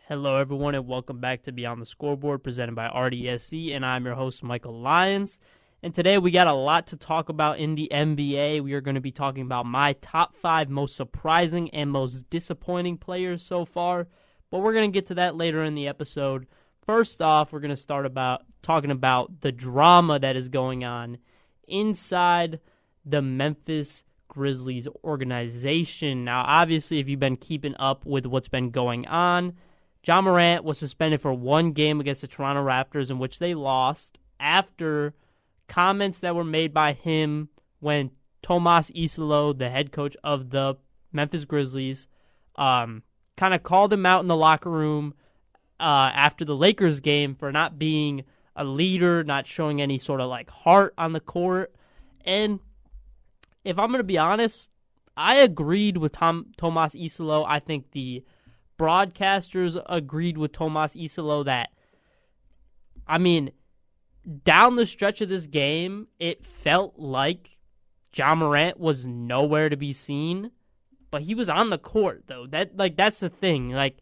Hello, everyone, and welcome back to Beyond the Scoreboard, presented by RDSC, and I'm your host, Michael Lyons. And today we got a lot to talk about in the NBA. We are going to be talking about my top 5 most surprising and most disappointing players so far, but we're going to get to that later in the episode. First off, we're going to start talking about the drama that is going on inside the Memphis Grizzlies organization. Now, obviously, if you've been keeping up with what's been going on, Ja Morant was suspended for one game against the Toronto Raptors in which they lost after comments that were made by him when Tomas Isolo, the head coach of the Memphis Grizzlies, kind of called him out in the locker room after the Lakers game for not being a leader, not showing any sort of heart on the court. And if I'm going to be honest, I agreed with Tomas Isolo. I think the broadcasters agreed with Tomas Isolo that, down the stretch of this game, it felt like Ja Morant was nowhere to be seen, but he was on the court, though. That's the thing.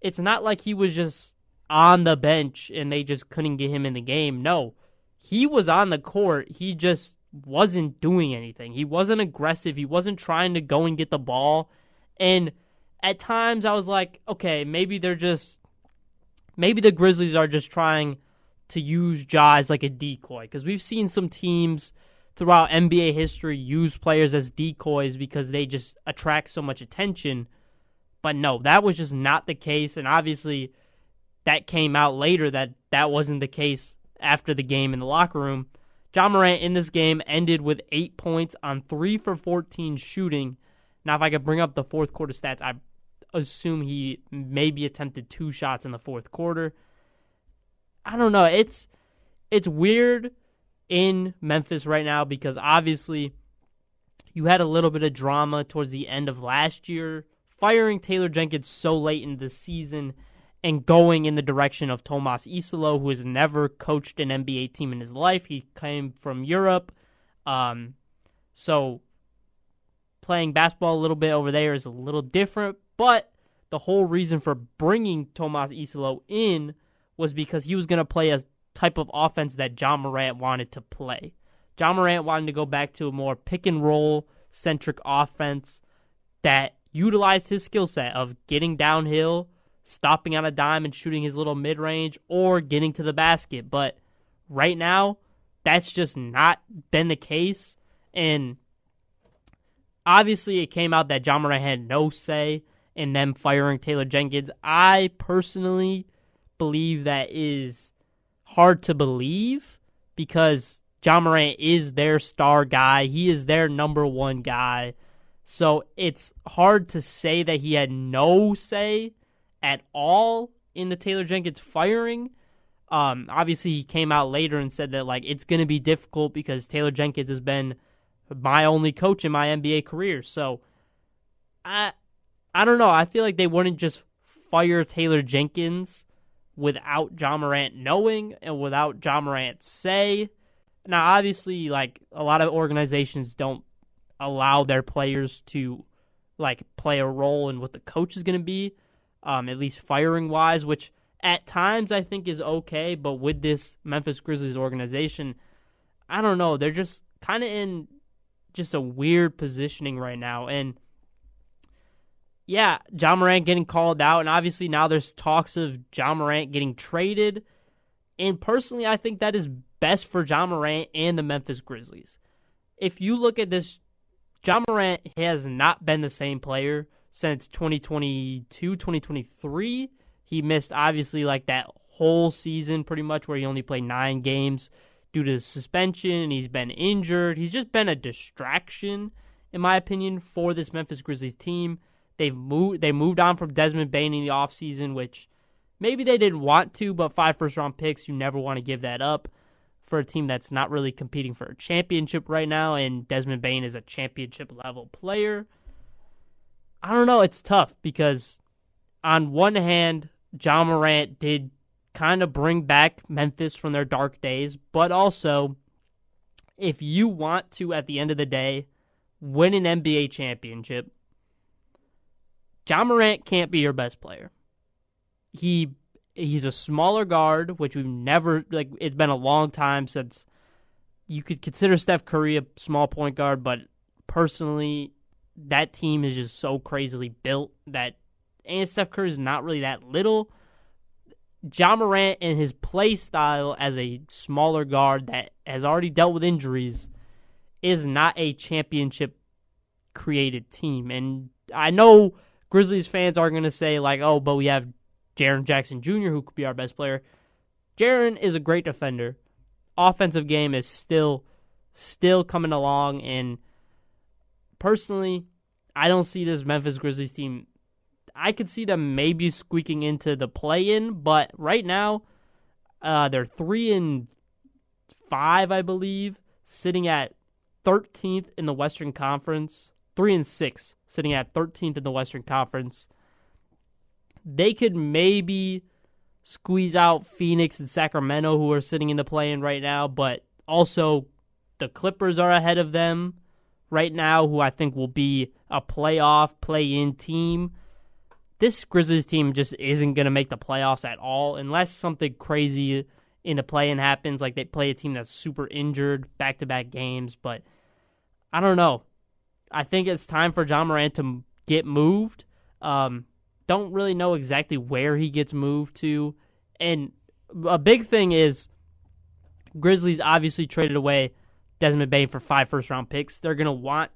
It's not like he was just on the bench and they just couldn't get him in the game. No, he was on the court. He just wasn't doing anything. He wasn't aggressive. He wasn't trying to go and get the ball. And at times, I was like, okay, maybe the Grizzlies are just trying to use Ja as like a decoy, because we've seen some teams throughout NBA history use players as decoys because they just attract so much attention. But no, that was just not the case, and obviously that came out later that wasn't the case after the game in the locker room. Ja Morant in this game ended with 8 points on 3 for 14 shooting. Now, if I could bring up the fourth quarter stats, I assume he maybe attempted 2 shots in the fourth quarter. I don't know. It's weird in Memphis right now because obviously you had a little bit of drama towards the end of last year, firing Taylor Jenkins so late in the season and going in the direction of Tomas Isolo, who has never coached an NBA team in his life. He came from Europe. So playing basketball a little bit over there is a little different, but the whole reason for bringing Tomas Isolo in was because he was going to play a type of offense that Ja Morant wanted to play. Ja Morant wanted to go back to a more pick-and-roll centric offense that utilized his skill set of getting downhill, stopping on a dime and shooting his little mid-range, or getting to the basket. But right now, that's just not been the case, and obviously, it came out that Ja Morant had no say in them firing Taylor Jenkins. I personally believe that is hard to believe because Ja Morant is their star guy. He is their number one guy. So it's hard to say that he had no say at all in the Taylor Jenkins firing. Obviously, he came out later and said that it's going to be difficult because Taylor Jenkins has been my only coach in my NBA career. So I don't know. I feel like they wouldn't just fire Taylor Jenkins without Ja Morant knowing and without Ja Morant's say. Now, obviously, a lot of organizations don't allow their players to play a role in what the coach is going to be, at least firing wise, which at times I think is okay. But with this Memphis Grizzlies organization, I don't know. They're just kind of in just a weird positioning right now. And yeah, Ja Morant getting called out, and obviously now there's talks of Ja Morant getting traded. And personally, I think that is best for Ja Morant and the Memphis Grizzlies. If you look at this, Ja Morant has not been the same player since 2022, 2023. He missed, obviously, that whole season pretty much where he only played 9 games due to suspension. He's been injured. He's just been a distraction, in my opinion, for this Memphis Grizzlies team. They moved on from Desmond Bane in the offseason, which maybe they didn't want to, but 5 first-round picks, you never want to give that up for a team that's not really competing for a championship right now, and Desmond Bane is a championship-level player. I don't know. It's tough because on one hand, Ja Morant did kind of bring back Memphis from their dark days, but also if you want to, at the end of the day, win an NBA championship, Ja Morant can't be your best player. he's a smaller guard, which we've never it's been a long time since you could consider Steph Curry a small point guard, but personally, that team is just so crazily built and Steph Curry is not really that little. Ja Morant and his play style as a smaller guard that has already dealt with injuries is not a championship created team. And I know Grizzlies fans are going to say, but we have Jaren Jackson Jr., who could be our best player. Jaren is a great defender. Offensive game is still coming along, and personally, I don't see this Memphis Grizzlies team. I could see them maybe squeaking into the play-in, but right now, they're 3-5, I believe, sitting at 13th in the Western Conference. 3-6, sitting at 13th in the Western Conference. They could maybe squeeze out Phoenix and Sacramento, who are sitting in the play-in right now, but also the Clippers are ahead of them right now, who I think will be a playoff, play-in team. This Grizzlies team just isn't going to make the playoffs at all unless something crazy in the play-in happens, like they play a team that's super injured, back-to-back games, but I don't know. I think it's time for Ja Morant to get moved. Don't really know exactly where he gets moved to. And a big thing is Grizzlies obviously traded away Desmond Bane for 5 first-round picks. They're going to want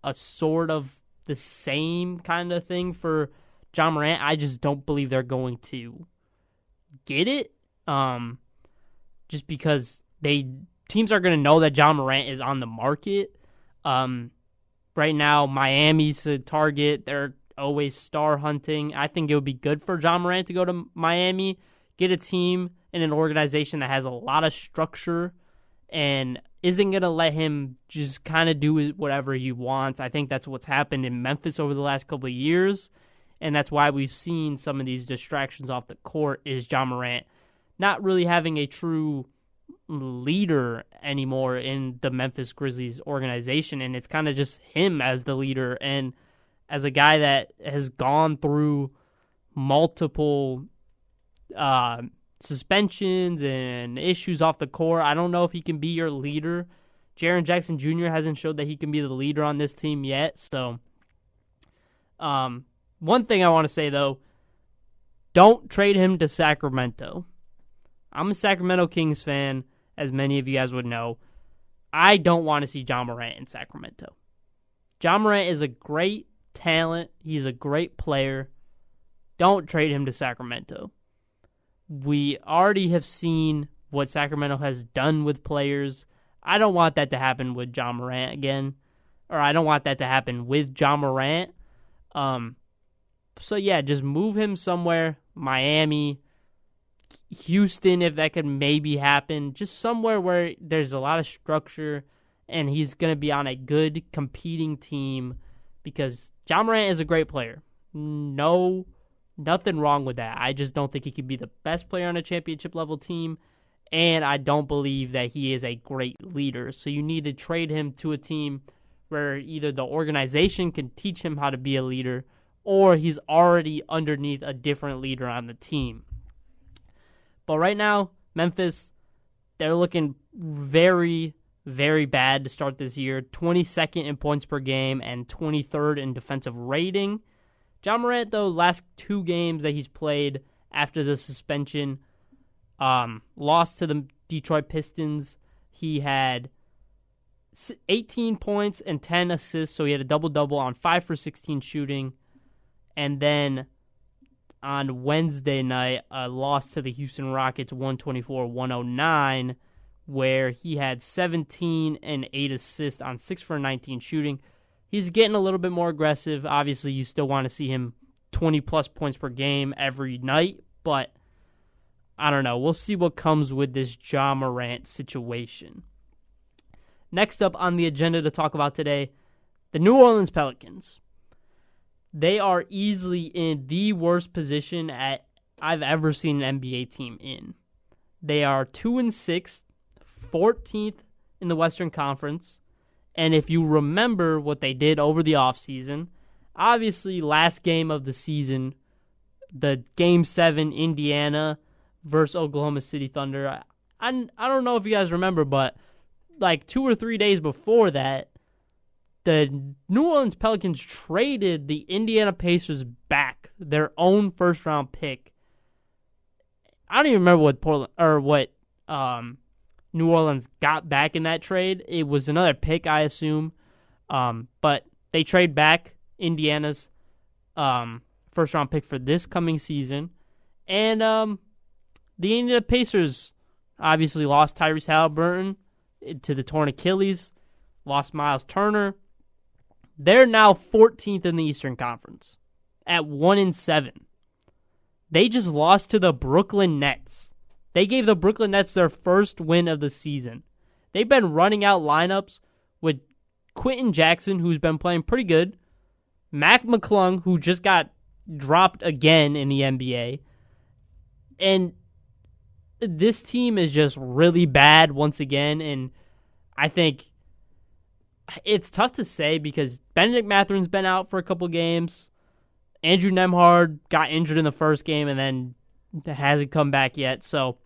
a sort of the same kind of thing for Ja Morant. I just don't believe they're going to get it. Just because teams are going to know that Ja Morant is on the market. Right now, Miami's a target. They're always star hunting. I think it would be good for Ja Morant to go to Miami, get a team and an organization that has a lot of structure and isn't going to let him just kind of do whatever he wants. I think that's what's happened in Memphis over the last couple of years, and that's why we've seen some of these distractions off the court is Ja Morant not really having a true leader anymore in the Memphis Grizzlies organization, and it's kind of just him as the leader and as a guy that has gone through multiple suspensions and issues off the court. I don't know if he can be your leader. Jaren Jackson Jr. hasn't showed that he can be the leader on this team yet. So, one thing I want to say, though, don't trade him to Sacramento. I'm a Sacramento Kings fan, as many of you guys would know. I don't want to see Ja Morant in Sacramento. Ja Morant is a great talent. He's a great player. Don't trade him to Sacramento. We already have seen what Sacramento has done with players. I don't want that to happen with Ja Morant again. Or I don't want that to happen with Ja Morant. So yeah, just move him somewhere. Miami, Houston, if that could maybe happen. Just somewhere where there's a lot of structure and he's going to be on a good competing team because Ja Morant is a great player. Nothing wrong with that. I just don't think he could be the best player on a championship level team, and I don't believe that he is a great leader. So you need to trade him to a team where either the organization can teach him how to be a leader or he's already underneath a different leader on the team. But right now, Memphis, they're looking very, very bad to start this year. 22nd in points per game and 23rd in defensive rating. Ja Morant, though, last 2 games that he's played after the suspension, lost to the Detroit Pistons. He had 18 points and 10 assists, so he had a double-double on 5 for 16 shooting. And then on Wednesday night, a loss to the Houston Rockets, 124-109, where he had 17 and 8 assists on 6 for 19 shooting. He's getting a little bit more aggressive. Obviously, you still want to see him 20-plus points per game every night, but I don't know. We'll see what comes with this Ja Morant situation. Next up on the agenda to talk about today, the New Orleans Pelicans. They are easily in the worst position I've ever seen an NBA team in. They are 2-6, 14th in the Western Conference. And if you remember what they did over the offseason, obviously last game of the season the Game 7 Indiana versus Oklahoma City Thunder. I don't know if you guys remember, but like 2 or 3 days before that, the New Orleans Pelicans traded the Indiana Pacers back their own first-round pick. I don't even remember what New Orleans got back in that trade. It was another pick, I assume. But they trade back Indiana's first-round pick for this coming season. And the Indiana Pacers obviously lost Tyrese Halliburton to the torn Achilles, lost Miles Turner. They're now 14th in the Eastern Conference at 1-7. They just lost to the Brooklyn Nets. They gave the Brooklyn Nets their first win of the season. They've been running out lineups with Quentin Jackson, who's been playing pretty good, Mac McClung, who just got dropped again in the NBA, and this team is just really bad once again, and I think it's tough to say because Benedict Matherin's been out for a couple games. Andrew Nembhard got injured in the first game and then hasn't come back yet. So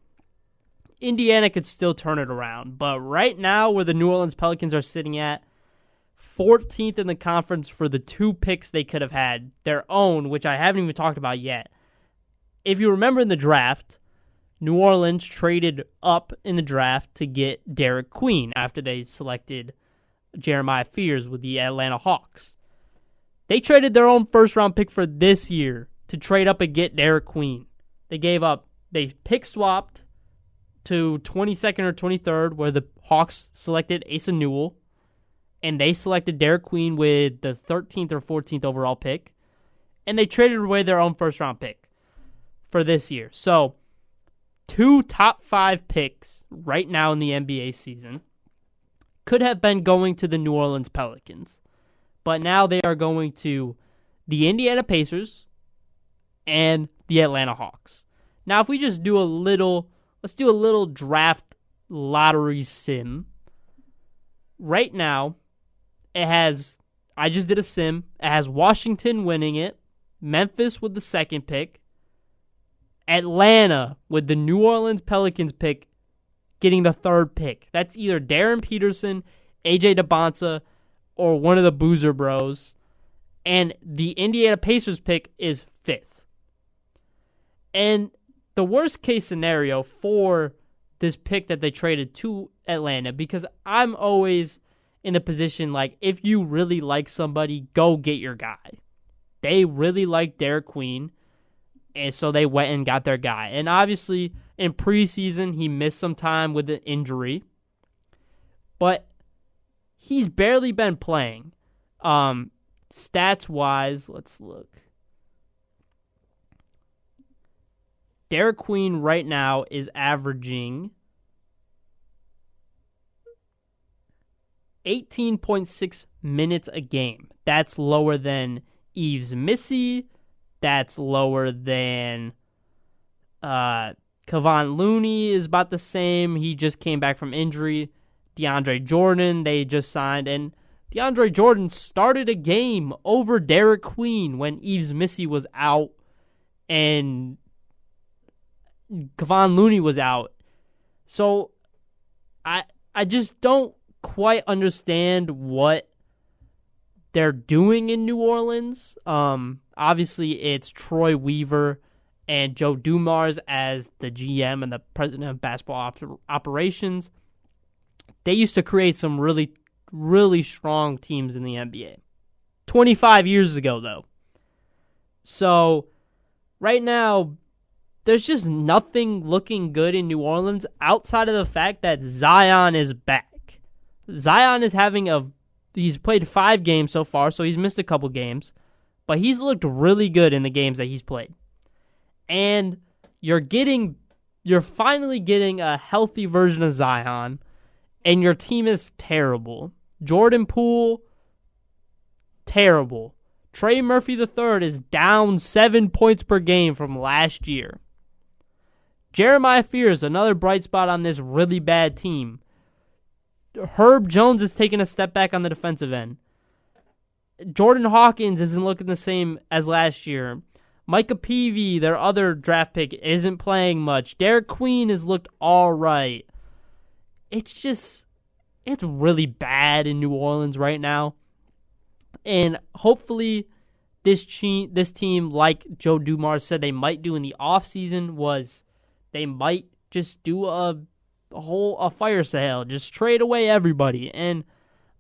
Indiana could still turn it around. But right now, where the New Orleans Pelicans are sitting at, 14th in the conference for the 2 picks they could have had, their own, which I haven't even talked about yet. If you remember in the draft, New Orleans traded up in the draft to get Derek Queen after they selected Jeremiah Fears with the Atlanta Hawks. They traded their own first-round pick for this year to trade up and get Derek Queen. They pick swapped to 22nd or 23rd, where the Hawks selected Asa Newell, and they selected Derek Queen with the 13th or 14th overall pick, and they traded away their own first-round pick for this year. So, 2 top 5 picks right now in the NBA season could have been going to the New Orleans Pelicans. But now they are going to the Indiana Pacers and the Atlanta Hawks. Now, if we just do let's do a little draft lottery sim. Right now, I just did a sim. It has Washington winning it, Memphis with the 2nd pick, Atlanta with the New Orleans Pelicans pick getting the 3rd pick. That's either Darren Peterson, AJ DeBonsa, or one of the Boozer Bros. And the Indiana Pacers pick is 5th. And the worst case scenario for this pick that they traded to Atlanta, because I'm always in the position, like, if you really like somebody, go get your guy. They really like Derek Queen, and so they went and got their guy. And obviously, in preseason, he missed some time with an injury, but he's barely been playing. Stats-wise, let's look. Derek Queen right now is averaging 18.6 minutes a game. That's lower than Yves Missy. That's lower than Kevon Looney is about the same. He just came back from injury. DeAndre Jordan, they just signed. And DeAndre Jordan started a game over Derek Queen when Yves Missy was out and Kevon Looney was out. So I just don't quite understand what they're doing in New Orleans. Obviously, it's Troy Weaver and Joe Dumars as the GM and the president of basketball operations. They used to create some really, really strong teams in the NBA. 25 years ago, though. So, right now, there's just nothing looking good in New Orleans outside of the fact that Zion is back. Zion is he's played 5 games so far, so he's missed a couple games, but he's looked really good in the games that he's played. And you're finally getting a healthy version of Zion, and your team is terrible. Jordan Poole, terrible. Trey Murphy III is down 7 points per game from last year. Jeremiah Fears, another bright spot on this really bad team. Herb Jones is taking a step back on the defensive end. Jordan Hawkins isn't looking the same as last year. Micah Peavy, their other draft pick, isn't playing much. Derek Queen has looked all right. It's really bad in New Orleans right now. And hopefully this team, like Joe Dumars said they might do in the offseason, was they might just do a fire sale, just trade away everybody. And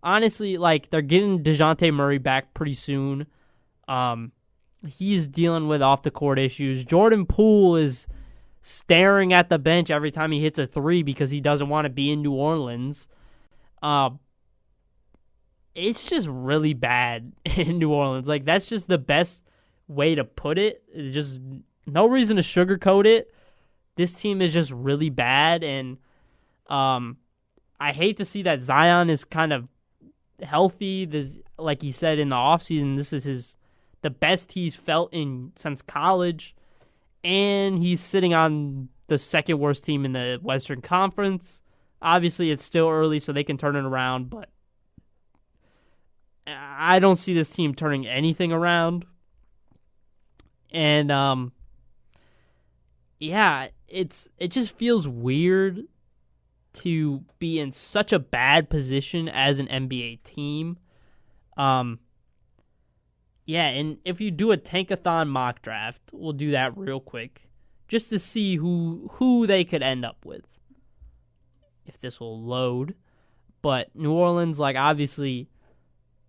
honestly, like, they're getting DeJounte Murray back pretty soon. He's dealing with off-the-court issues. Jordan Poole is staring at the bench every time he hits a three because he doesn't want to be in New Orleans. It's just really bad in New Orleans. Like, that's just the best way to put it. It's just no reason to sugarcoat it. This team is just really bad, and I hate to see that Zion is kind of healthy. This, like he said in the offseason, this is the best he's felt since college, and he's sitting on the second worst team in the Western Conference. Obviously, it's still early, so they can turn it around, but I don't see this team turning anything around. And yeah, it just feels weird to be in such a bad position as an NBA team. Yeah, and if you do a tankathon mock draft, we'll do that real quick, just to see who they could end up with, if this will load. But New Orleans, like, obviously,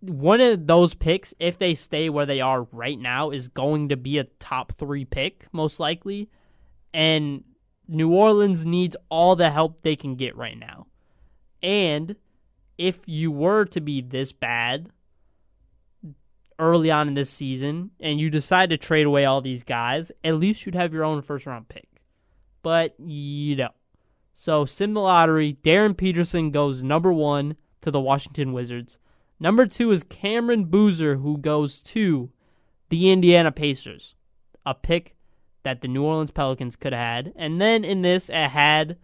one of those picks, if they stay where they are right now, is going to be a top 3 pick, most likely. And New Orleans needs all the help they can get right now. And if you were to be this bad early on in this season and you decide to trade away all these guys, at least you'd have your own first-round pick. But you don't. So, sim the lottery. Darren Peterson goes number 1 to the Washington Wizards. Number 2 is Cameron Boozer, who goes to the Indiana Pacers, a pick that the New Orleans Pelicans could have had. And then in this, it had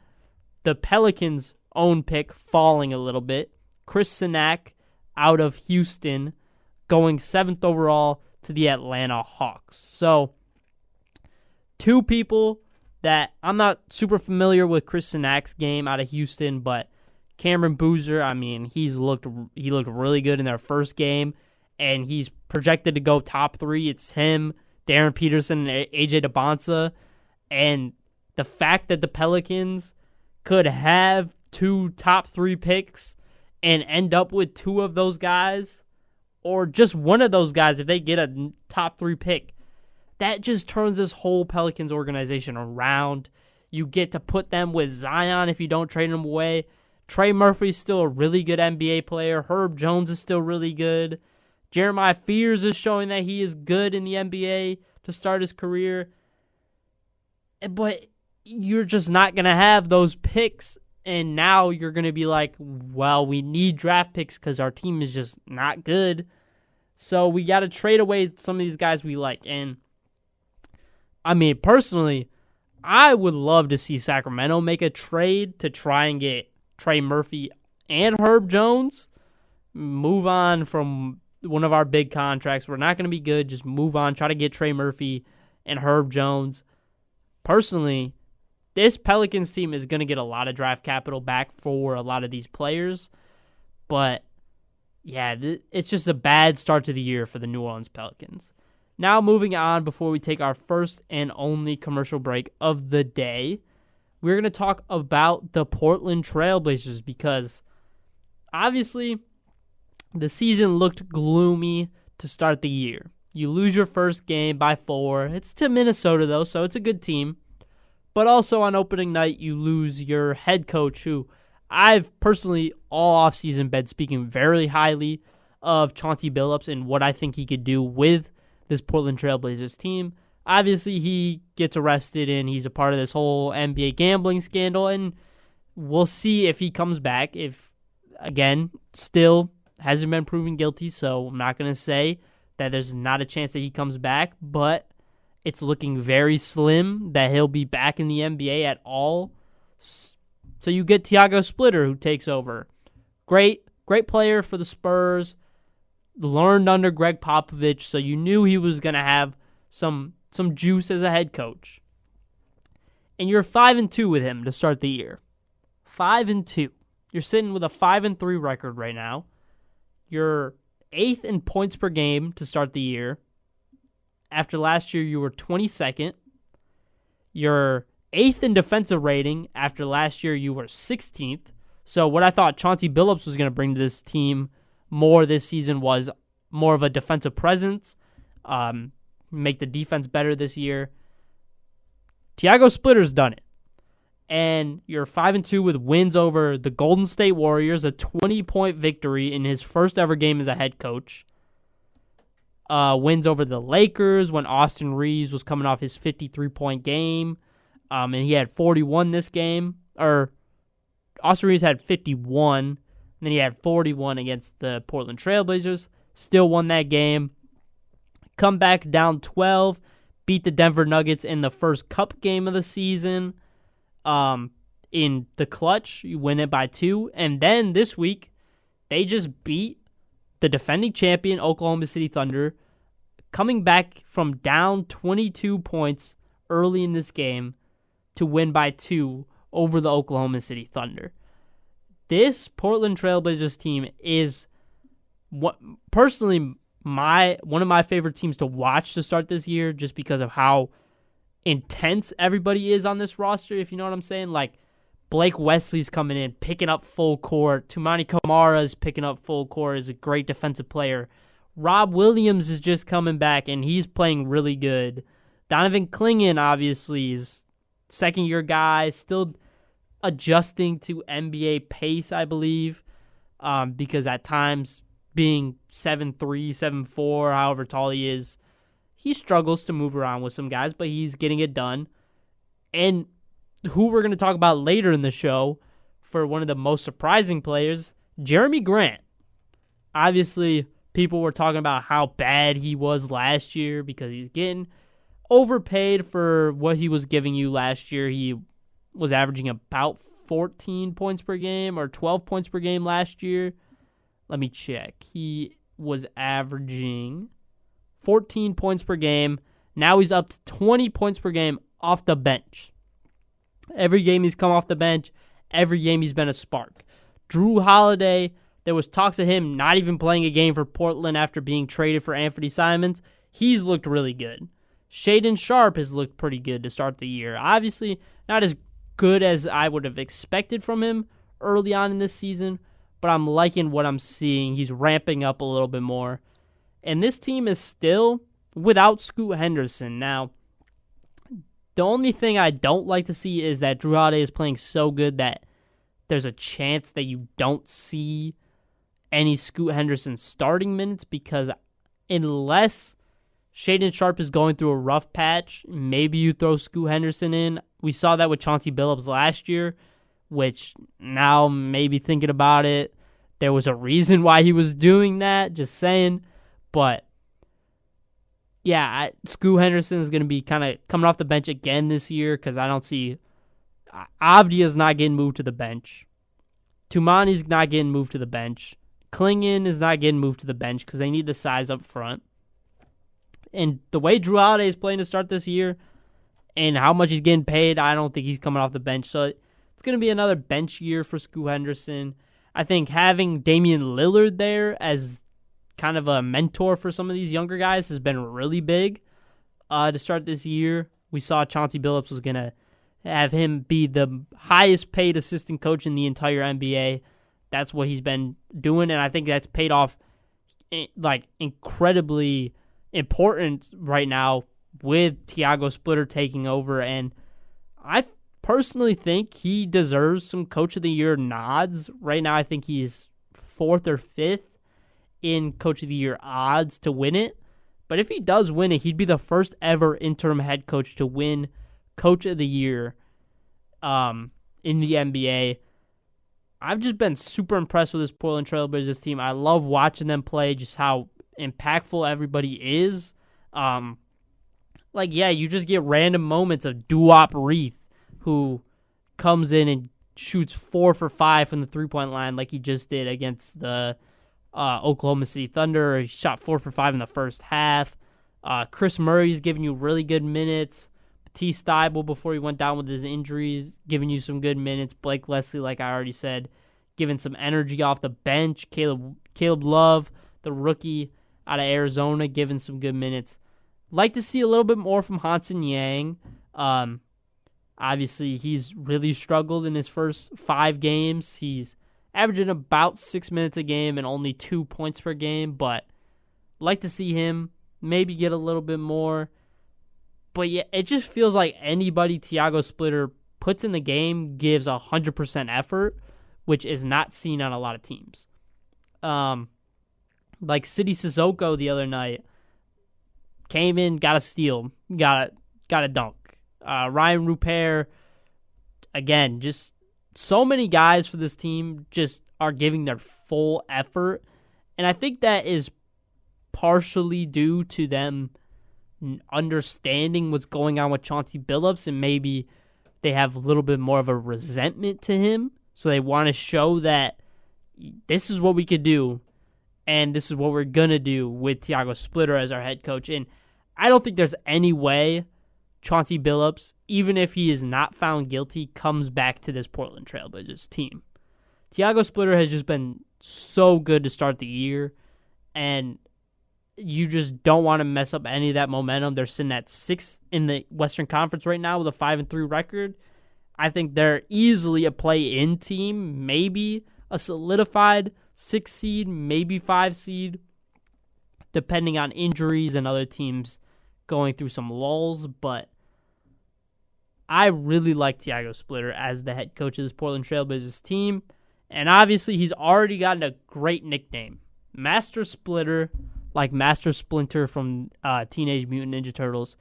the Pelicans' own pick falling a little bit. Chris Sinak out of Houston going 7th overall to the Atlanta Hawks. So, 2 people that I'm not super familiar with Chris Sinak's game out of Houston, but Cameron Boozer, I mean, he looked really good in their first game, and he's projected to go top 3. It's him, Darren Peterson, and AJ DeBonsa. And the fact that the Pelicans could have 2 top 3 picks and end up with 2 of those guys, or just one of those guys if they get a top 3 pick, that just turns this whole Pelicans organization around. You get to put them with Zion if you don't trade him away. Trey Murphy's still a really good NBA player. Herb Jones is still really good. Jeremiah Fears is showing that he is good in the NBA to start his career. But you're just not going to have those picks. And now you're going to be like, well, we need draft picks because our team is just not good. So we got to trade away some of these guys we like. And, I mean, personally, I would love to see Sacramento make a trade to try and get Trey Murphy and Herb Jones. Move on from one of our big contracts. We're not going to be good. Just move on. Try to get Trey Murphy and Herb Jones. Personally, this Pelicans team is going to get a lot of draft capital back for a lot of these players. But, yeah, it's just a bad start to the year for the New Orleans Pelicans. Now moving on before we take our first and only commercial break of the day, we're going to talk about the Portland Trailblazers because obviously the season looked gloomy to start the year. You lose your first game by 4. It's to Minnesota, though, so it's a good team. But also on opening night, you lose your head coach, who I've personally all offseason been speaking very highly of, Chauncey Billups, and what I think he could do with this Portland Trailblazers team. Obviously, he gets arrested, and he's a part of this whole NBA gambling scandal, and we'll see if he comes back. If, again, still hasn't been proven guilty, so I'm not going to say that there's not a chance that he comes back, but it's looking very slim that he'll be back in the NBA at all. So you get Thiago Splitter, who takes over. Great player for the Spurs. Learned under Greg Popovich, so you knew he was going to have some some juice as a head coach. And you're 5-2 with him to start the year. 5-2. You're sitting with a 5-3 record right now. You're 8th in points per game to start the year. After last year, you were 22nd. You're 8th in defensive rating. After last year, you were 16th. So what I thought Chauncey Billups was going to bring to this team more this season was more of a defensive presence, make the defense better this year. Tiago Splitter's done it. And you're 5-2 with wins over the Golden State Warriors, a 20-point victory in his first ever game as a head coach. Wins over the Lakers when Austin Reeves was coming off his 53-point game. And he had 41 this game. Or Austin Reeves had 51. And then he had 41 against the Portland Trailblazers. Still won that game. Come back down 12. Beat the Denver Nuggets in the first cup game of the season. In the clutch, you win it by 2. And then this week, they just beat the defending champion, Oklahoma City Thunder, coming back from down 22 points early in this game to win by 2 over the Oklahoma City Thunder. This Portland Trailblazers team is personally one of my favorite teams to watch to start this year, just because of how intense everybody is on this roster, if you know what I'm saying. Like, Blake Wesley's coming in, picking up full court. Tumani Kamara is picking up full court, is a great defensive player. Rob Williams is just coming back, and he's playing really good. Donovan Clingan, obviously, is second-year guy, still adjusting to NBA pace, I believe, because at times, being 7'3", 7'4", however tall he is, he struggles to move around with some guys, but he's getting it done. And who we're going to talk about later in the show for one of the most surprising players, Jeremy Grant. Obviously, people were talking about how bad he was last year because he's getting overpaid for what he was giving you last year. He was averaging about 14 points per game or 12 points per game last year. Let me check. He was averaging 14 points per game. Now he's up to 20 points per game off the bench. Every game he's come off the bench, every game he's been a spark. Drew Holiday, there was talks of him not even playing a game for Portland after being traded for Anthony Simons. He's looked really good. Shaedon Sharpe has looked pretty good to start the year. Obviously, not as good as I would have expected from him early on in this season, but I'm liking what I'm seeing. He's ramping up a little bit more. And this team is still without Scoot Henderson. Now, the only thing I don't like to see is that Drew Holiday is playing so good that there's a chance that you don't see any Scoot Henderson starting minutes, because unless Shaedon Sharpe is going through a rough patch, maybe you throw Scoot Henderson in. We saw that with Chauncey Billups last year, which now maybe thinking about it, there was a reason why he was doing that, just saying. But yeah, Scoot Henderson is going to be kind of coming off the bench again this year, because I don't see Avdia's not getting moved to the bench. Tumani's not getting moved to the bench. Clingan is not getting moved to the bench because they need the size up front. And the way Drew Holiday is playing to start this year and how much he's getting paid, I don't think he's coming off the bench. So it's going to be another bench year for Scoot Henderson. I think having Damian Lillard there as kind of a mentor for some of these younger guys has been really big to start this year. We saw Chauncey Billups was going to have him be the highest paid assistant coach in the entire NBA. That's what he's been doing, and I think that's paid off like incredibly important right now with Tiago Splitter taking over. And I personally think he deserves some Coach of the Year nods. Right now, I think he's 4th or 5th in Coach of the Year odds to win it. But if he does win it, he'd be the first ever interim head coach to win Coach of the Year in the NBA. I've just been super impressed with this Portland Trailblazers team. I love watching them play, just how impactful everybody is. You just get random moments of Duop Reith, who comes in and shoots 4 for 5 from the three-point line like he just did against the Oklahoma City Thunder. He shot 4 for 5 in the first half. Chris Murray's giving you really good minutes. Matisse Thybulle, before he went down with his injuries, giving you some good minutes. Blake Leslie, like I already said, giving some energy off the bench. Caleb Love, the rookie out of Arizona, giving some good minutes. Like to see a little bit more from Hansen Yang. Obviously, he's really struggled in his first 5 games. He's averaging about 6 minutes a game and only 2 points per game, but like to see him maybe get a little bit more. But yeah, it just feels like anybody Tiago Splitter puts in the game gives 100% effort, which is not seen on a lot of teams. Like City Sissoko the other night, came in, got a steal, got a dunk. Ryan Rupert, again, just so many guys for this team just are giving their full effort. And I think that is partially due to them understanding what's going on with Chauncey Billups, and maybe they have a little bit more of a resentment to him. So they want to show that this is what we could do, and this is what we're going to do with Tiago Splitter as our head coach. And I don't think there's any way Chauncey Billups, even if he is not found guilty, comes back to this Portland Trailblazers team. Tiago Splitter has just been so good to start the year, and you just don't want to mess up any of that momentum. They're sitting at 6th in the Western Conference right now with a 5-3 record. I think they're easily a play-in team, maybe a solidified 6 seed, maybe 5 seed, depending on injuries and other teams going through some lulls. But I really like Tiago Splitter as the head coach of this Portland Trailblazers team. And obviously, he's already gotten a great nickname. Master Splitter, like Master Splinter from Teenage Mutant Ninja Turtles.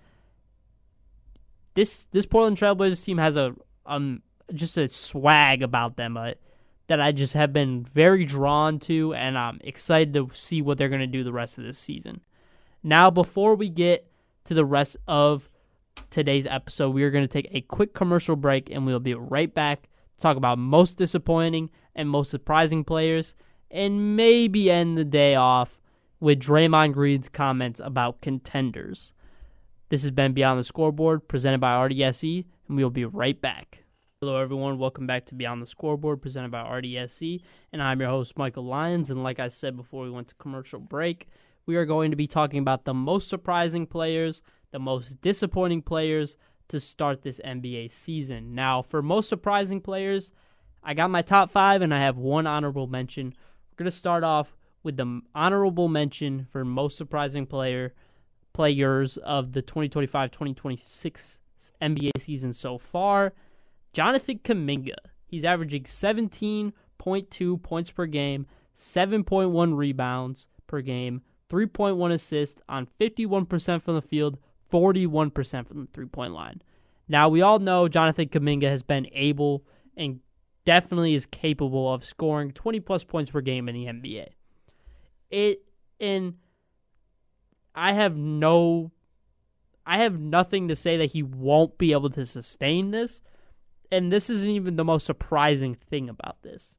This Portland Trailblazers team has just a swag about them that I just have been very drawn to, and I'm excited to see what they're going to do the rest of this season. Now, before we get to the rest of today's episode, we are going to take a quick commercial break, and we'll be right back to talk about most disappointing and most surprising players, and maybe end the day off with Draymond Green's comments about contenders. This has been Beyond the Scoreboard, presented by RDSE, and we will be right back. Hello, everyone. Welcome back to Beyond the Scoreboard, presented by RDSE, and I'm your host, Michael Lyons. And like I said before we went to commercial break, we are going to be talking about the most surprising players, the most disappointing players to start this NBA season. Now, for most surprising players, I got my top 5, and I have one honorable mention. We're going to start off with the honorable mention for most surprising players of the 2025-2026 NBA season so far. Jonathan Kuminga. He's averaging 17.2 points per game, 7.1 rebounds per game, 3.1 assists on 51% from the field, 41% from the three-point line. Now, we all know Jonathan Kuminga has been able and definitely is capable of scoring 20-plus points per game in the NBA. I have nothing to say that he won't be able to sustain this, and this isn't even the most surprising thing about this.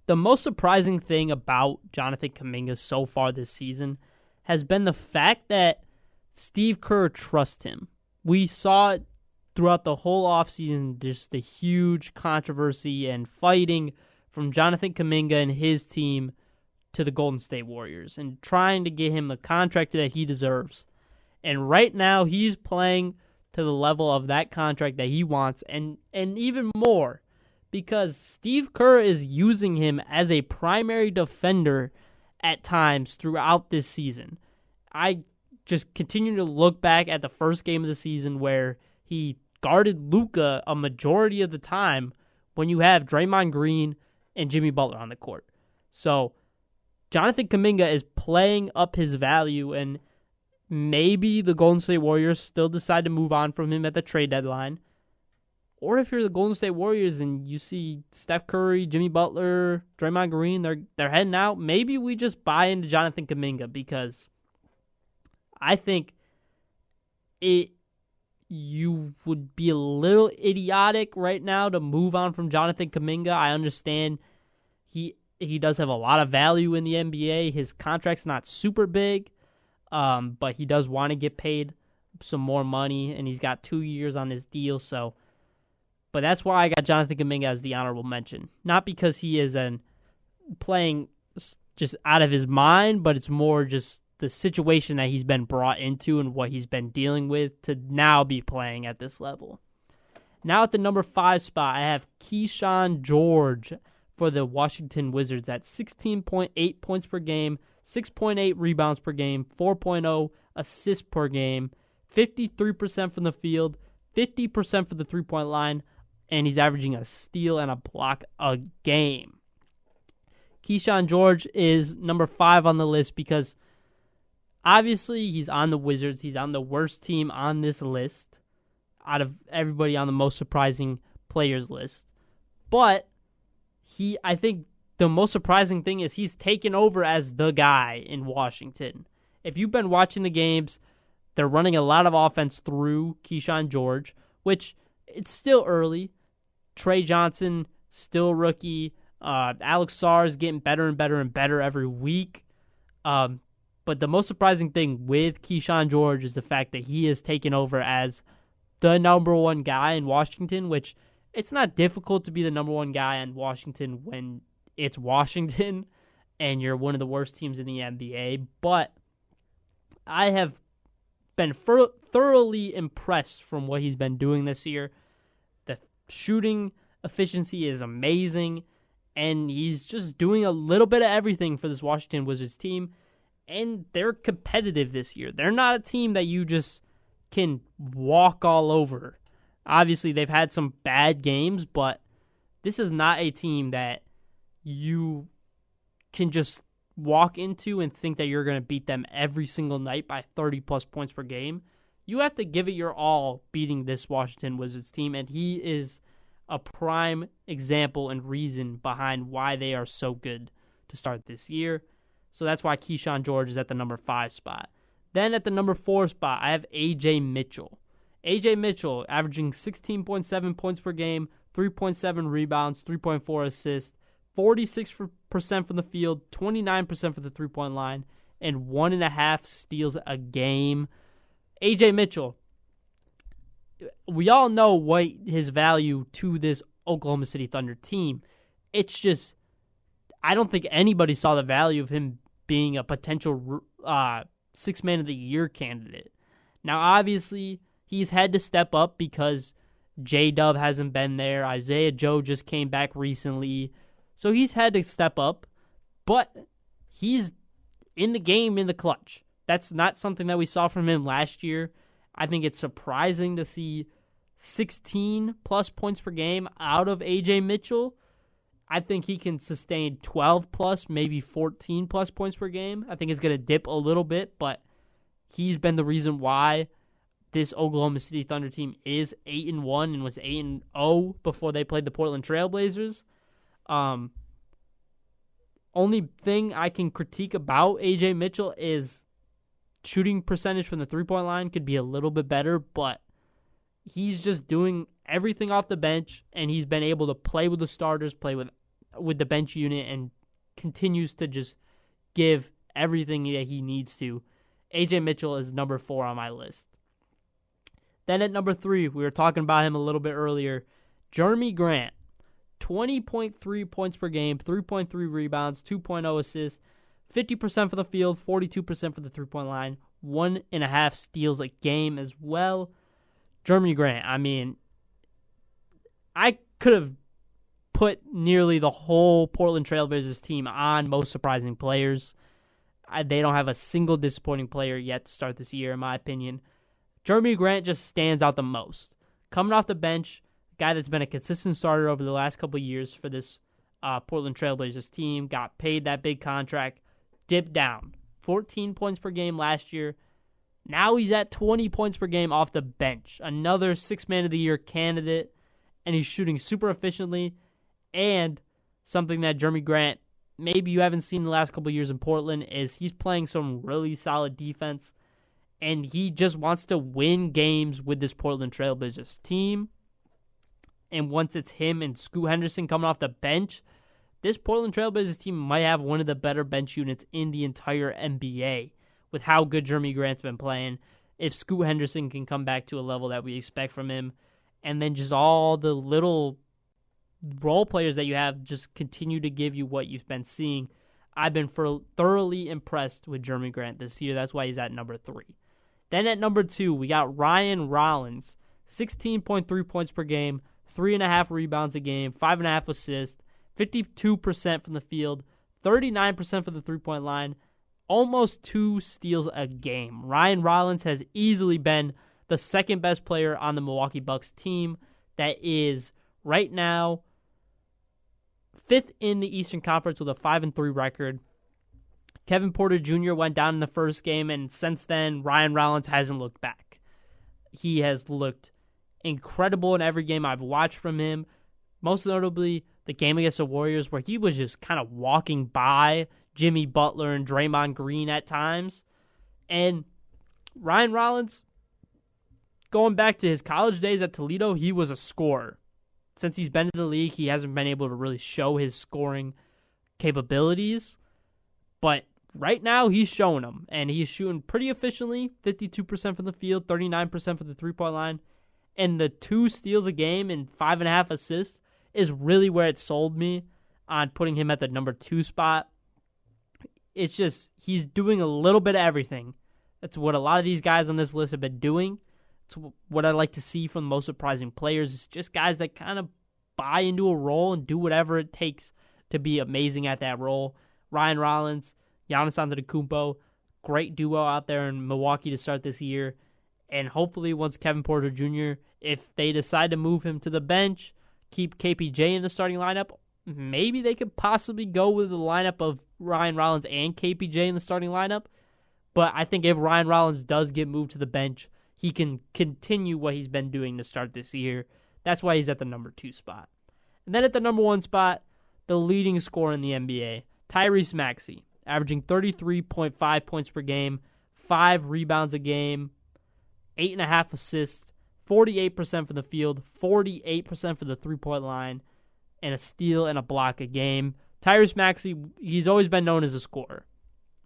The most surprising thing about Jonathan Kuminga so far this season has been the fact that Steve Kerr trusts him. We saw it throughout the whole offseason, just the huge controversy and fighting from Jonathan Kuminga and his team to the Golden State Warriors and trying to get him the contract that he deserves. And right now, he's playing to the level of that contract that he wants, and even more, because Steve Kerr is using him as a primary defender at times throughout this season. I just continue to look back at the first game of the season where he guarded Luka a majority of the time when you have Draymond Green and Jimmy Butler on the court. So Jonathan Kuminga is playing up his value, and maybe the Golden State Warriors still decide to move on from him at the trade deadline. Or if you're the Golden State Warriors and you see Steph Curry, Jimmy Butler, Draymond Green, they're heading out, maybe we just buy into Jonathan Kuminga, because I think you would be a little idiotic right now to move on from Jonathan Kuminga. I understand he does have a lot of value in the NBA. His contract's not super big. but he does want to get paid some more money, and he's got 2 years on his deal. So, but that's why I got Jonathan Kuminga as the honorable mention. Not because he is playing just out of his mind, but it's more just the situation that he's been brought into and what he's been dealing with to now be playing at this level. Now at the number 5 spot, I have Keyshawn George for the Washington Wizards at 16.8 points per game, 6.8 rebounds per game, 4.0 assists per game, 53% from the field, 50% for the three-point line, and he's averaging a steal and a block a game. Keyshawn George is number 5 on the list because obviously he's on the Wizards. He's on the worst team on this list out of everybody on the most surprising players list. But I think the most surprising thing is he's taken over as the guy in Washington. If you've been watching the games, they're running a lot of offense through Keyshawn George, which it's still early. Trey Johnson, still rookie. Alex Sarr is getting better and better and better every week. But the most surprising thing with Keyshawn George is the fact that he has taken over as the number one guy in Washington, which it's not difficult to be the number one guy in Washington when it's Washington and you're one of the worst teams in the NBA. But I have been thoroughly impressed from what he's been doing this year. The shooting efficiency is amazing, and he's just doing a little bit of everything for this Washington Wizards team, and they're competitive this year. They're not a team that you just can walk all over. Obviously, they've had some bad games, but this is not a team that you can just walk into and think that you're going to beat them every single night by 30-plus points per game. You have to give it your all beating this Washington Wizards team, and he is a prime example and reason behind why they are so good to start this year. So that's why Keyshawn George is at the number 5 spot. Then at the number 4 spot, I have A.J. Mitchell. A.J. Mitchell averaging 16.7 points per game, 3.7 rebounds, 3.4 assists, 46% from the field, 29% for the three-point line, and 1.5 steals a game. A.J. Mitchell, we all know what his value to this Oklahoma City Thunder team. It's just, I don't think anybody saw the value of him being a potential Sixth Man of the Year candidate. Now, obviously, he's had to step up because J-Dub hasn't been there. Isaiah Joe just came back recently. So he's had to step up, but he's in the game in the clutch. That's not something that we saw from him last year. I think it's surprising to see 16-plus points per game out of A.J. Mitchell. I think he can sustain 12-plus, maybe 14-plus points per game. I think it's going to dip a little bit, but he's been the reason why this Oklahoma City Thunder team is 8-1 and was 8-0 before they played the Portland Trail Blazers. Only thing I can critique about A.J. Mitchell is shooting percentage from the three-point line could be a little bit better, but he's just doing everything off the bench, and he's been able to play with the starters, play with the bench unit, and continues to just give everything that he needs to. A.J. Mitchell is number 4 on my list. Then at number 3, we were talking about him a little bit earlier, Jeremy Grant. 20.3 points per game, 3.3 rebounds, 2.0 assists, 50% for the field, 42% for the three-point line, 1.5 steals a game as well. Jeremy Grant, I mean, I could have put nearly the whole Portland Trail Blazers team on most surprising players. They don't have a single disappointing player yet to start this year, in my opinion. Jeremy Grant just stands out the most. Coming off the bench, guy that's been a consistent starter over the last couple of years for this Portland Trail Blazers team, got paid that big contract, dipped down. 14 points per game last year. Now he's at 20 points per game off the bench. Another Sixth Man of the Year candidate, and he's shooting super efficiently. And something that Jeremy Grant, maybe you haven't seen the last couple of years in Portland, is he's playing some really solid defense, and he just wants to win games with this Portland Trail Blazers team. And once it's him and Scoot Henderson coming off the bench, this Portland Trail Blazers team might have one of the better bench units in the entire NBA. with how good Jeremy Grant's been playing. If Scoot Henderson can come back to a level that we expect from him, and then just all the little role players that you have just continue to give you what you've been seeing. I've been thoroughly impressed with Jeremy Grant this year. That's why he's at number 3. Then at number 2, we got Ryan Rollins, 16.3 points per game, 3.5 rebounds a game, 5.5 assists, 52% from the field, 39% from the three-point line, almost 2 steals a game. Ryan Rollins has easily been the second best player on the Milwaukee Bucks team that is right now 5th in the Eastern Conference with a 5-3 record. Kevin Porter Jr. went down in the first game, and since then, Ryan Rollins hasn't looked back. He has looked incredible in every game I've watched from him, most notably the game against the Warriors where he was just kind of walking by Jimmy Butler and Draymond Green at times. And Ryan Rollins, going back to his college days at Toledo, he was a scorer. Since he's been in the league, he hasn't been able to really show his scoring capabilities. But right now, he's showing them. And he's shooting pretty efficiently, 52% from the field, 39% from the three-point line. And the 2 steals a game and 5.5 assists is really where it sold me on putting him at the number 2 spot. It's just, he's doing a little bit of everything. That's what a lot of these guys on this list have been doing. It's what I like to see from the most surprising players. It's just guys that kind of buy into a role and do whatever it takes to be amazing at that role. Ryan Rollins, Giannis Antetokounmpo, great duo out there in Milwaukee to start this year. And hopefully once Kevin Porter Jr., if they decide to move him to the bench, keep KPJ in the starting lineup, maybe they could possibly go with the lineup of Ryan Rollins and KPJ in the starting lineup. But I think if Ryan Rollins does get moved to the bench, he can continue what he's been doing to start this year. That's why he's at the number 2 spot. And then at the number 1 spot, the leading scorer in the NBA, Tyrese Maxey, averaging 33.5 points per game, 5 rebounds a game, 8.5 assists, 48% from the field, 48% for the three-point line, and a steal and a block a game. Tyrese Maxey, he's always been known as a scorer.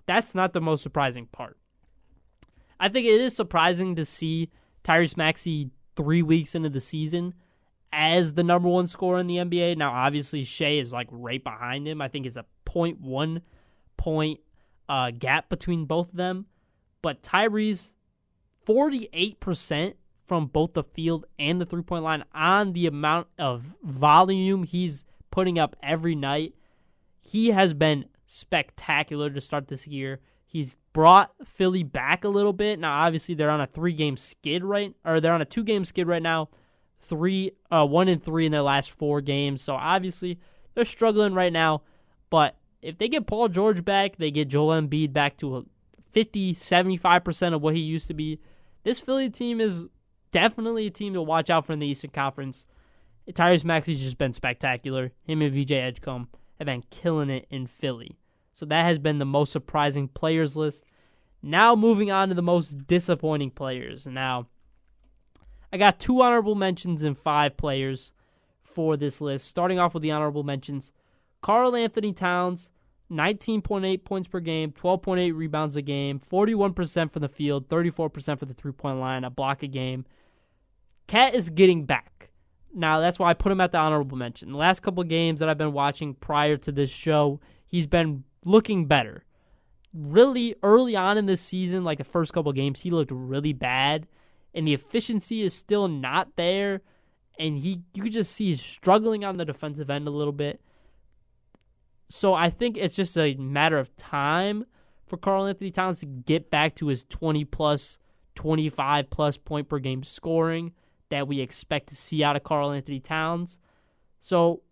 That's not the most surprising part. I think it is surprising to see Tyrese Maxey 3 weeks into the season as the number 1 scorer in the NBA. Now, obviously, Shea is like right behind him. I think it's a 0.1 point gap between both of them. But Tyrese, 48% from both the field and the three-point line on the amount of volume he's putting up every night. He has been spectacular to start this year. He's brought Philly back a little bit. Now, obviously, they're on a 2-game skid right now. 1-3 in their last 4 games. So obviously, they're struggling right now. But if they get Paul George back, they get Joel Embiid back to a 50-75% of what he used to be. This Philly team is definitely a team to watch out for in the Eastern Conference. Tyrese Maxey's just been spectacular. Him and VJ Edgecombe have been killing it in Philly. So that has been the most surprising players list. Now moving on to the most disappointing players. Now, I got 2 honorable mentions and 5 players for this list. Starting off with the honorable mentions. Karl Anthony Towns, 19.8 points per game, 12.8 rebounds a game, 41% from the field, 34% for the three-point line, a block a game. Cat is getting back. Now, that's why I put him at the honorable mention. The last couple of games that I've been watching prior to this show, he's been looking better. Really early on in this season, like the first couple of games, he looked really bad, and the efficiency is still not there, and you could just see he's struggling on the defensive end a little bit. So I think it's just a matter of time for Karl Anthony Towns to get back to his 20-plus, 25-plus point per game scoring that we expect to see out of Karl Anthony Towns. So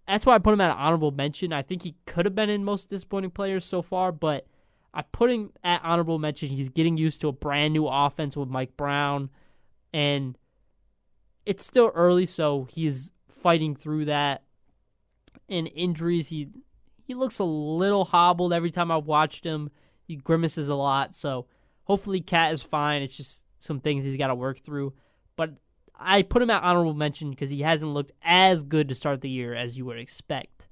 that's why I put him at an honorable mention. I think he could have been in most disappointing players so far, but I put him at honorable mention. He's getting used to a brand new offense with Mike Brown, and it's still early, so he's fighting through that. In injuries, he looks a little hobbled every time I've watched him. He grimaces a lot, so hopefully Cat is fine. It's just some things he's got to work through. But I put him at honorable mention because he hasn't looked as good to start the year as you would expect.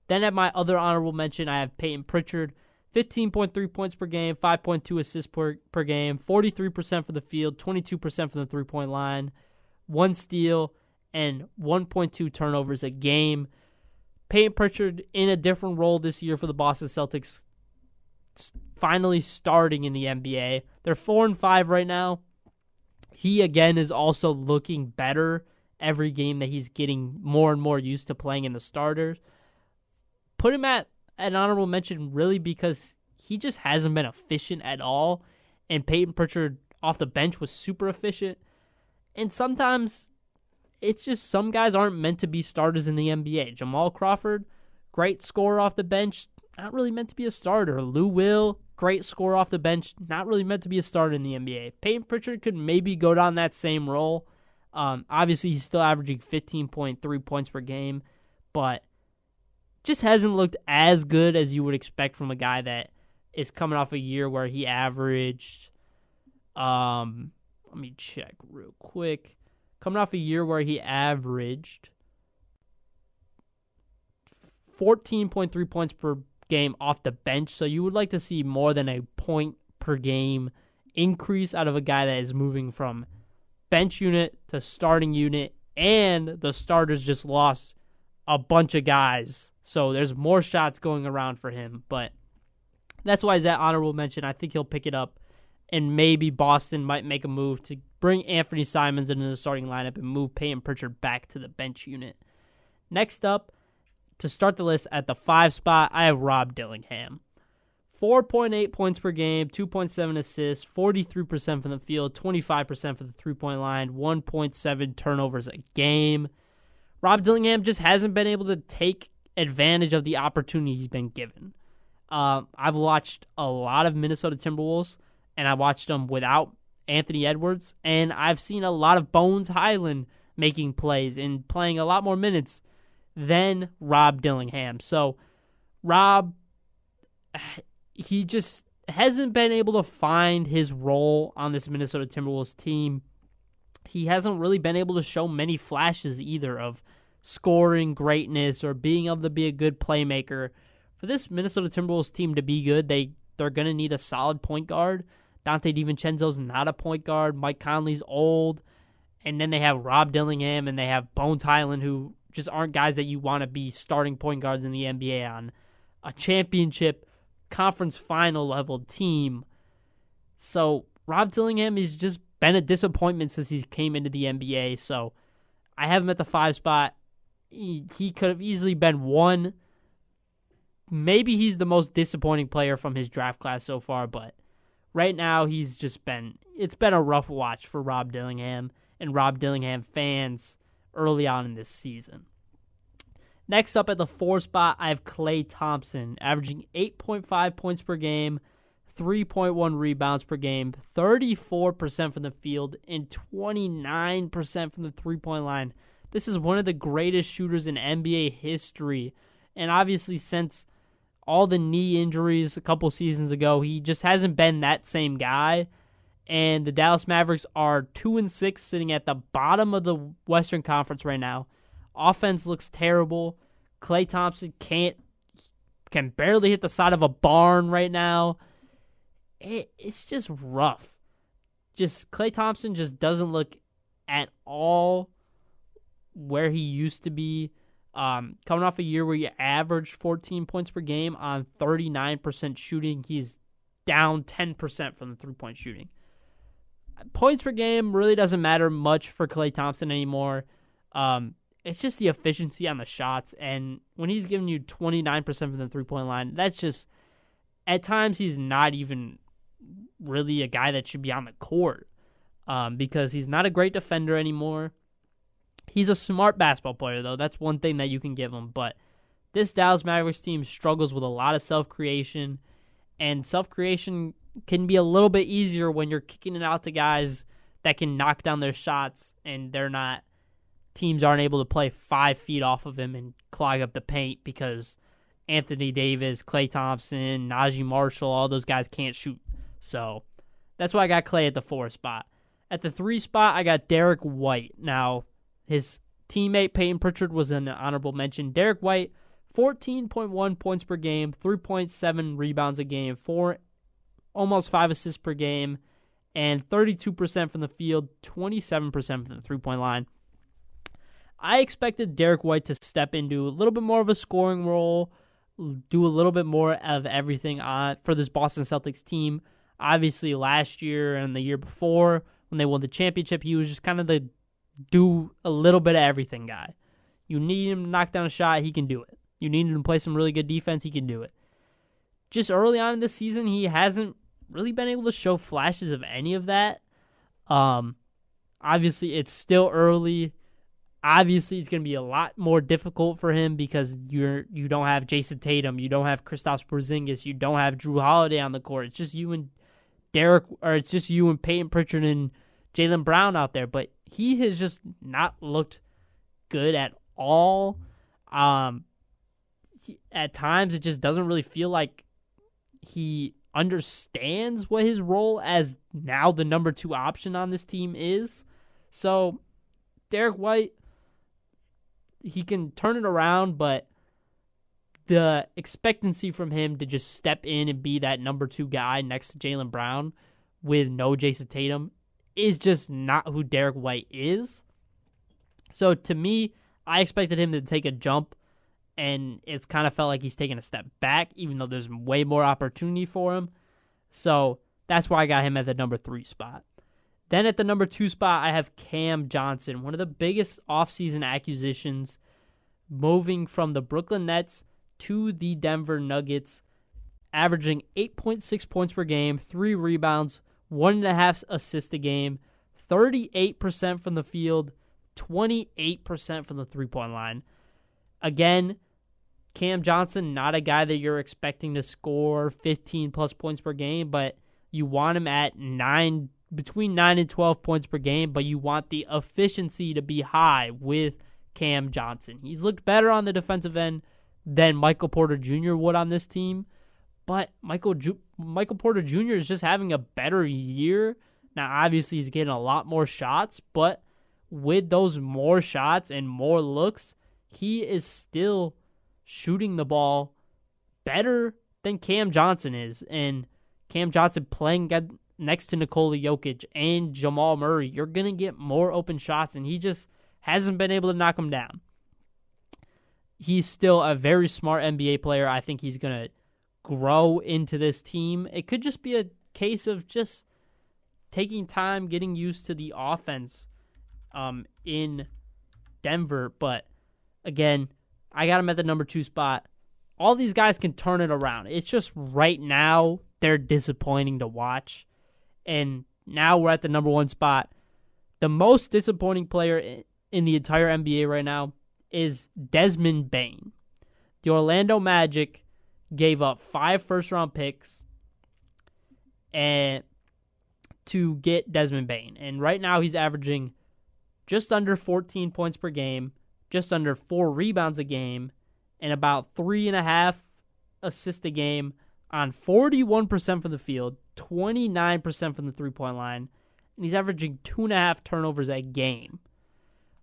Then at my other honorable mention, I have Peyton Pritchard, 15.3 points per game, 5.2 assists per game, 43% for the field, 22% from the three-point line, 1 steal, and 1.2 turnovers a game. Peyton Pritchard in a different role this year for the Boston Celtics, finally starting in the NBA. They're 4-5 right now. He, again, is also looking better every game that he's getting more and more used to playing in the starters. Put him at an honorable mention really because he just hasn't been efficient at all, and Peyton Pritchard off the bench was super efficient. And sometimes it's just some guys aren't meant to be starters in the NBA. Jamal Crawford, great scorer off the bench, not really meant to be a starter. Lou Will, great scorer off the bench, not really meant to be a starter in the NBA. Peyton Pritchard could maybe go down that same role. Obviously, he's still averaging 15.3 points per game, but just hasn't looked as good as you would expect from a guy that is coming off a year where he averaged, let me check real quick. Coming off a year where he averaged 14.3 points per game off the bench. So you would like to see more than a point per game increase out of a guy that is moving from bench unit to starting unit, and the starters just lost a bunch of guys. So there's more shots going around for him, but that's why he's at honorable mention. I think he'll pick it up, and maybe Boston might make a move to bring Anthony Simons into the starting lineup and move Peyton Pritchard back to the bench unit. Next up, to start the list at the 5 spot, I have Rob Dillingham. 4.8 points per game, 2.7 assists, 43% from the field, 25% for the three-point line, 1.7 turnovers a game. Rob Dillingham just hasn't been able to take advantage of the opportunity he's been given. I've watched a lot of Minnesota Timberwolves, and I watched them without Anthony Edwards, and I've seen a lot of Bones Highland making plays and playing a lot more minutes than Rob Dillingham. So Rob, he just hasn't been able to find his role on this Minnesota Timberwolves team. He hasn't really been able to show many flashes either of scoring greatness or being able to be a good playmaker. For this Minnesota Timberwolves team to be good, they're going to need a solid point guard. Dante DiVincenzo's not a point guard. Mike Conley's old. And then they have Rob Dillingham and they have Bones Highland, who just aren't guys that you want to be starting point guards in the NBA on a championship conference final level team. So Rob Dillingham has just been a disappointment since he came into the NBA. So I have him at the 5 spot. He could have easily been 1. Maybe he's the most disappointing player from his draft class so far, but right now it's been a rough watch for Rob Dillingham and Rob Dillingham fans early on in this season. Next up at the 4 spot, I have Klay Thompson, averaging 8.5 points per game, 3.1 rebounds per game, 34% from the field, and 29% from the three-point line. This is one of the greatest shooters in NBA history. And obviously, since all the knee injuries a couple seasons ago, he just hasn't been that same guy. And the Dallas Mavericks are 2-6, sitting at the bottom of the Western Conference right now. Offense looks terrible. Klay Thompson can barely hit the side of a barn right now. It's just rough. Just Klay Thompson just doesn't look at all where he used to be. Coming off a year where he averaged 14 points per game on 39% shooting, he's down 10% from the three-point shooting. Points per game really doesn't matter much for Klay Thompson anymore. It's just the efficiency on the shots, and when he's giving you 29% from the three-point line, that's just, at times he's not even really a guy that should be on the court because he's not a great defender anymore. He's a smart basketball player, though. That's one thing that you can give him, but this Dallas Mavericks team struggles with a lot of self-creation, and self-creation can be a little bit easier when you're kicking it out to guys that can knock down their shots, and teams aren't able to play 5 feet off of him and clog up the paint because Anthony Davis, Klay Thompson, Najee Marshall, all those guys can't shoot. So that's why I got Klay at the 4 spot. At the 3 spot, I got Derek White. Now, his teammate Peyton Pritchard was an honorable mention. Derek White, 14.1 points per game, 3.7 rebounds a game, almost 5 assists per game, and 32% from the field, 27% from the three-point line. I expected Derek White to step into a little bit more of a scoring role, do a little bit more of everything for this Boston Celtics team. Obviously, last year and the year before, when they won the championship, he was just kind of the do a little bit of everything guy. You need him to knock down a shot, he can do it. You need him to play some really good defense, he can do it. Just early on in this season, he hasn't really been able to show flashes of any of that. Obviously, it's still early. Obviously, it's going to be a lot more difficult for him because you don't have Jason Tatum, you don't have Kristaps Porzingis, you don't have Drew Holiday on the court. It's just you and it's just you and Peyton Pritchard and Jaylen Brown out there. But he has just not looked good at all. At times, it just doesn't really feel like he understands what his role as now the number 2 option on this team is. So, Derek White, he can turn it around, but the expectancy from him to just step in and be that number 2 guy next to Jaylen Brown with no Jason Tatum is just not who Derek White is. So to me, I expected him to take a jump, and it's kind of felt like he's taking a step back, even though there's way more opportunity for him. So that's why I got him at the number 3 spot. Then at the number 2 spot, I have Cam Johnson, one of the biggest offseason acquisitions, moving from the Brooklyn Nets to the Denver Nuggets, averaging 8.6 points per game, 3 rebounds, 1.5 assists a game, 38% from the field, 28% from the three-point line. Again, Cam Johnson, not a guy that you're expecting to score 15-plus points per game, but you want him at between 9 and 12 points per game, but you want the efficiency to be high with Cam Johnson. He's looked better on the defensive end than Michael Porter Jr. would on this team, but Michael Porter Jr. is just having a better year. Now, obviously, he's getting a lot more shots, but with those more shots and more looks, he is still shooting the ball better than Cam Johnson is. And Cam Johnson playing next to Nikola Jokic and Jamal Murray, you're going to get more open shots, and he just hasn't been able to knock them down. He's still a very smart NBA player. I think he's going to grow into this team. It could just be a case of just taking time, getting used to the offense in Denver. But again, I got him at the number 2 spot. All these guys can turn it around. It's just right now they're disappointing to watch. And now we're at the number 1 spot. The most disappointing player in the entire NBA right now is Desmond Bane. The Orlando Magic gave up 5 first-round picks and to get Desmond Bane. And right now he's averaging just under 14 points per game, just under 4 rebounds a game, and about 3.5 assists a game on 41% from the field, 29% from the three-point line, and he's averaging 2.5 turnovers a game.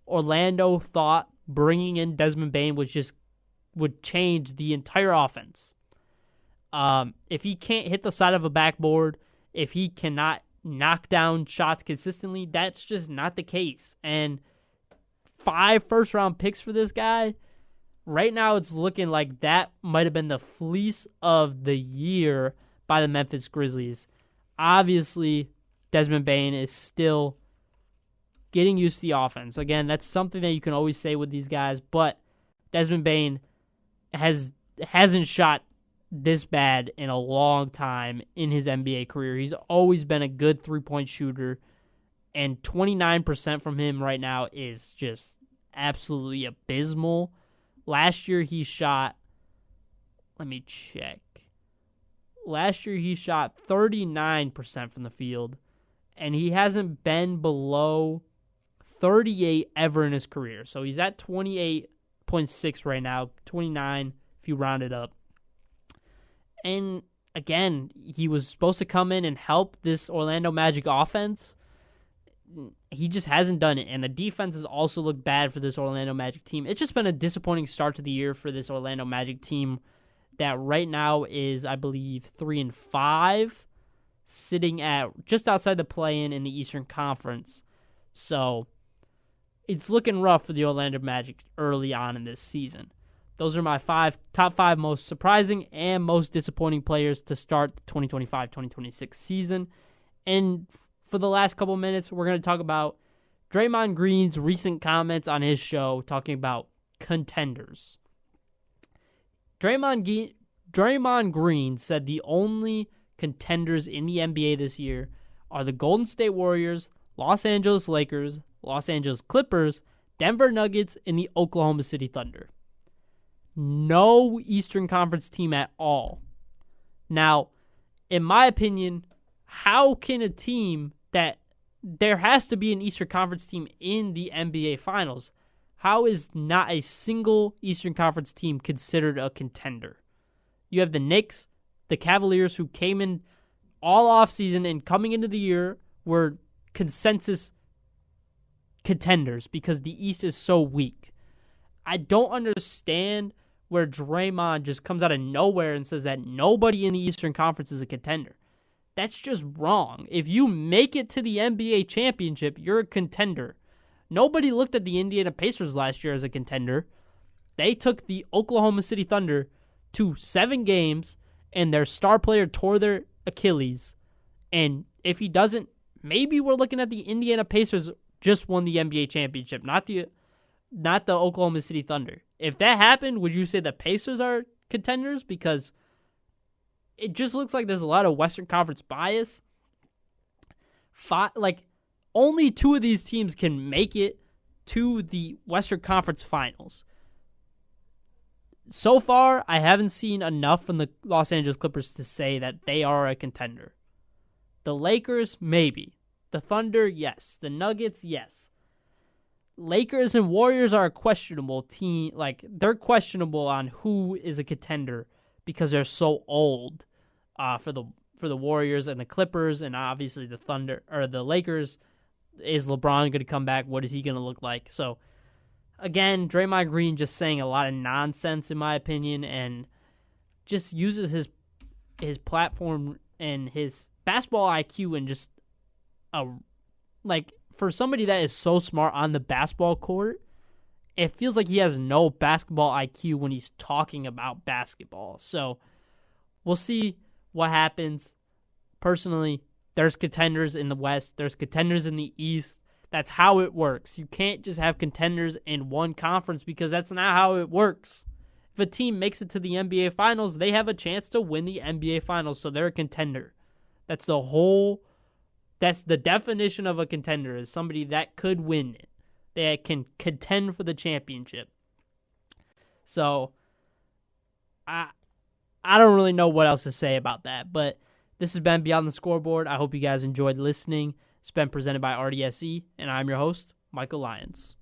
Orlando thought bringing in Desmond Bane would change the entire offense. If he can't hit the side of a backboard, if he cannot knock down shots consistently, that's just not the case. And 5 first-round picks for this guy, right now it's looking like that might have been the fleece of the year by the Memphis Grizzlies. Obviously, Desmond Bane is still getting used to the offense. Again, that's something that you can always say with these guys, but Desmond Bane hasn't shot this bad in a long time in his NBA career. He's always been a good three-point shooter, and 29% from him right now is just absolutely abysmal. Last year he shot, let me check. Last year he shot 39% from the field, and he hasn't been below 38 ever in his career. So he's at 28.6 right now, 29 if you round it up. And again, he was supposed to come in and help this Orlando Magic offense. he just hasn't done it. And the defense has also looked bad for this Orlando Magic team. It's just been a disappointing start to the year for this Orlando Magic team that right now is, I believe, 3-5, sitting at just outside the play-in in the Eastern Conference. So it's looking rough for the Orlando Magic early on in this season. Those are my top five most surprising and most disappointing players to start the 2025-2026 season. And for the last couple minutes, we're going to talk about Draymond Green's recent comments on his show talking about contenders. Draymond Green said the only contenders in the NBA this year are the Golden State Warriors, Los Angeles Lakers, Los Angeles Clippers, Denver Nuggets, and the Oklahoma City Thunder. No Eastern Conference team at all. Now, in my opinion, how can a team that there has to be an Eastern Conference team in the NBA Finals, how is not a single Eastern Conference team considered a contender? You have the Knicks, the Cavaliers, who came in all offseason and coming into the year were consensus contenders because the East is so weak. I don't understand where Draymond just comes out of nowhere and says that nobody in the Eastern Conference is a contender. That's just wrong. If you make it to the NBA championship, you're a contender. Nobody looked at the Indiana Pacers last year as a contender. They took the Oklahoma City Thunder to 7 games, and their star player tore their Achilles. And if he doesn't, maybe we're looking at the Indiana Pacers just won the NBA championship, not the Oklahoma City Thunder. If that happened, would you say the Pacers are contenders? Because it just looks like there's a lot of Western Conference bias. Only 2 of these teams can make it to the Western Conference Finals. So far, I haven't seen enough from the Los Angeles Clippers to say that they are a contender. The Lakers, maybe. The Thunder, yes. The Nuggets, yes. Lakers and Warriors are a questionable team. They're questionable on who is a contender because they're so old for the Warriors and the Clippers, and obviously the Thunder or the Lakers. Is LeBron going to come back? What is he going to look like? So, again, Draymond Green just saying a lot of nonsense, in my opinion, and just uses his platform and his basketball IQ and just for somebody that is so smart on the basketball court, it feels like he has no basketball IQ when he's talking about basketball. So we'll see what happens. Personally, there's contenders in the West. There's contenders in the East. That's how it works. You can't just have contenders in one conference because that's not how it works. If a team makes it to the NBA Finals, they have a chance to win the NBA Finals, so they're a contender. That's the definition of a contender, is somebody that could win it, that can contend for the championship. So, I don't really know what else to say about that, but this has been Beyond the Scoreboard. I hope you guys enjoyed listening. It's been presented by RDSE, and I'm your host, Michael Lyons.